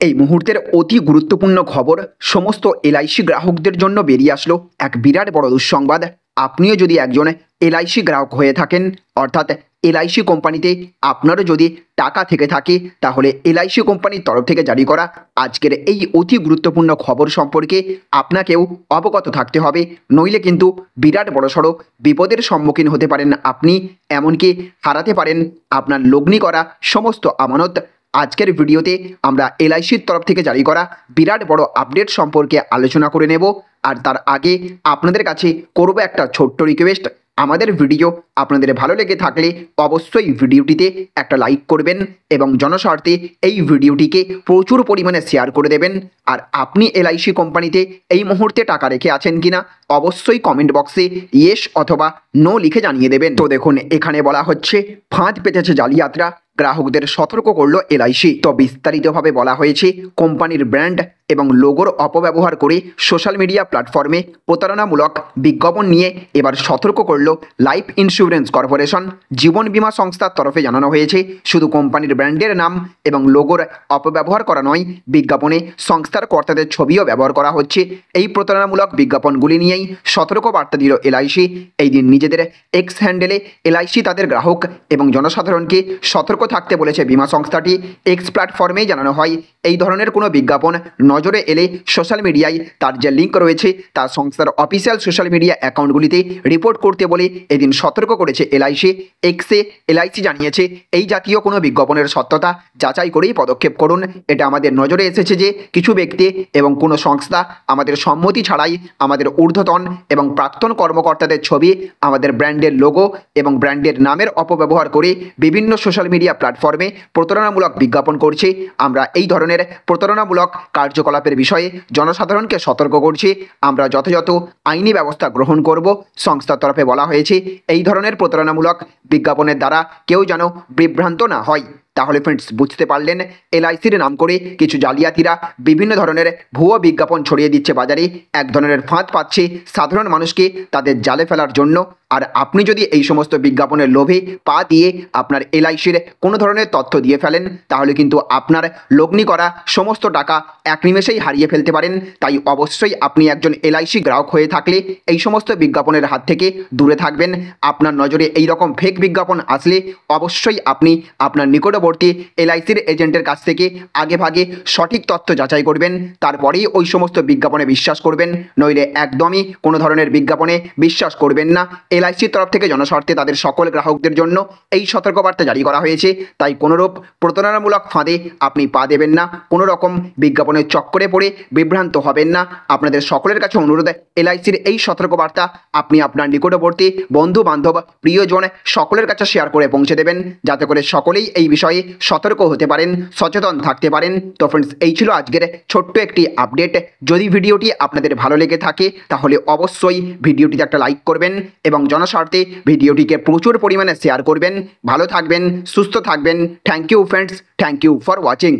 এই মুহূর্তের অতি গুরুত্বপূর্ণ খবর সমস্ত এলআইসি গ্রাহকদের জন্য বেরিয়ে আসলো এক বিরাট বড় দুঃসংবাদ। আপনিও যদি একজন এলআইসি গ্রাহক হয়ে থাকেন, অর্থাৎ এলআইসি কোম্পানিতে আপনারও যদি টাকা থেকে থাকে, তাহলে এলআইসি কোম্পানির তরফ থেকে জারি করা আজকের এই অতি গুরুত্বপূর্ণ খবর সম্পর্কে আপনাকেও অবগত থাকতে হবে। নইলে কিন্তু বিরাট বড়সড় বিপদের সম্মুখীন হতে পারেন আপনি, এমনকি হারাতে পারেন আপনার লগ্নি করা সমস্ত আমানত। আজকের ভিডিওতে আমরা এলআইসির তরফ থেকে জারি করা বিরাট বড় আপডেট সম্পর্কে আলোচনা করে নেব। আর তার আগে আপনাদের কাছে করব একটা ছোট্ট রিকোয়েস্ট, আমাদের ভিডিও আপনাদের ভালো লেগে থাকলে অবশ্যই ভিডিওটিতে একটা লাইক করবেন এবং জনস্বার্থে এই ভিডিওটিকে প্রচুর পরিমাণে শেয়ার করে দেবেন। আর আপনি এলআইসি কোম্পানিতে এই মুহূর্তে টাকা রেখে আছেন কিনা অবশ্যই কমেন্ট বক্সে ইয়েস অথবা নো লিখে জানিয়ে দেবেন। তো দেখুন, এখানে বলা হচ্ছে ফাঁদ পেতেছে জালিয়াতরা, গ্রাহকদের সতর্ক করলো এলআইসি। তো বিস্তারিতভাবে বলা হয়েছে কোম্পানির ব্র্যান্ড এবং লোগোর অপব্যবহার করে সোশ্যাল মিডিয়া প্ল্যাটফর্মে প্রতারণামূলক বিজ্ঞাপন নিয়ে এবার সতর্ক করল লাইফ ইন্স্যুরেন্স কর্পোরেশন। জীবন বীমা সংস্থার তরফে জানানো হয়েছে শুধু কোম্পানির ব্র্যান্ডের নাম এবং লোগোর অপব্যবহার করা নয়, বিজ্ঞাপনে সংস্থার কর্তাদের ছবিও ব্যবহার করা হচ্ছে। এই প্রতারণামূলক বিজ্ঞাপনগুলি নিয়েই সতর্ক বার্তা দিল এলআইসি। এই দিন নিজেদের এক্স হ্যান্ডেলে এলআইসি তাদের গ্রাহক এবং জনসাধারণকে সতর্ক থাকতে বলেছে। বীমা সংস্থাটি এক্স প্ল্যাটফর্মেই জানানো হয়, এই ধরনের কোনো বিজ্ঞাপন নজরে এলে সোশ্যাল মিডিয়ায় তার যে লিঙ্ক রয়েছে তা সংস্থার অফিসিয়াল সোশ্যাল মিডিয়া অ্যাকাউন্টগুলিতে রিপোর্ট করতে বলে এদিন সতর্ক করেছে এলআইসি। এক্সে এলআইসি জানিয়েছে, এই জাতীয় কোনো বিজ্ঞাপনের সত্যতা যাচাই করেই পদক্ষেপ করুন। এটা আমাদের নজরে এসেছে যে কিছু ব্যক্তি এবং কোনো সংস্থা আমাদের সম্মতি ছাড়াই আমাদের ঊর্ধ্বতন এবং প্রাক্তন কর্মকর্তাদের ছবি, আমাদের ব্র্যান্ডের লোগো এবং ব্র্যান্ডের নামের অপব্যবহার করে বিভিন্ন সোশ্যাল মিডিয়া প্ল্যাটফর্মে প্রতারণামূলক বিজ্ঞাপন করছে। আমরা এই ধরনের প্রতারণামূলক কার্যকলাপের বিষয়ে জনসাধারণকে সতর্ক করছি। আমরা যথাযথ আইনি ব্যবস্থা গ্রহণ করব। সংস্থার তরফে বলা হয়েছে এই ধরনের প্রতারণামূলক বিজ্ঞাপনের দ্বারা কেউ যেন বিভ্রান্ত না হয়। তাহলে ফ্রেন্ডস, বুঝতে পারলেন এলআইসির নাম করে কিছু জালিয়াতিরা বিভিন্ন ধরনের ভুয়ো বিজ্ঞাপন ছড়িয়ে দিচ্ছে বাজারে, এক ধরনের ফাঁদ পাচ্ছে সাধারণ মানুষকে তাদের জালে ফেলার জন্য। আর আপনি যদি এই সমস্ত বিজ্ঞাপনের লোভে পা দিয়ে আপনার এলআইসির কোনো ধরনের তথ্য দিয়ে ফেলেন, তাহলে কিন্তু আপনার লগ্নি করা সমস্ত টাকা এক নিমেষেই হারিয়ে ফেলতে পারেন। তাই অবশ্যই আপনি একজন এলআইসি গ্রাহক হয়ে থাকলে এই সমস্ত বিজ্ঞাপনের হাত থেকে দূরে থাকবেন। আপনার নজরে এই রকম ফেক বিজ্ঞাপন আসলে অবশ্যই আপনি আপনার নিকটবর্তী এলআইসির এজেন্টের কাছ থেকে আগেভাগে সঠিক তথ্য যাচাই করবেন, তারপরেই ওই সমস্ত বিজ্ঞাপনে বিশ্বাস করবেন। নইলে একদমই কোনো ধরনের বিজ্ঞাপনে বিশ্বাস করবেন না। এলআইসির তরফ থেকে জনস্বার্থে তাদের সকল গ্রাহকদের জন্য এই সতর্কবার্তা জারি করা হয়েছে। তাই কোনোরূপ প্রতারণামূলক ফাঁদে আপনি পা দেবেন না, কোনো রকম বিজ্ঞাপনের চক্করে পড়ে বিভ্রান্ত হবেন না। আপনাদের সকলের কাছে অনুরোধ, এলআইসির এই সতর্কবার্তা আপনি আপনার নিকটবর্তী বন্ধু বান্ধব প্রিয়জন সকলের কাছে শেয়ার করে পৌঁছে দেবেন, যাতে করে সকলেই এই বিষয়ে সতর্ক হতে পারেন, সচেতন থাকতে পারেন। তো ফ্রেন্ডস, এই ছিল আজকের ছোট্ট একটি আপডেট। যদি ভিডিওটি আপনাদের ভালো লেগে থাকে তাহলে অবশ্যই ভিডিওটিতে একটা লাইক করবেন এবং জনস্বার্থে ভিডিওটিকে প্রচুর পরিমাণে শেয়ার করবেন। ভালো থাকবেন, সুস্থ থাকবেন। Thank you friends, thank you for watching.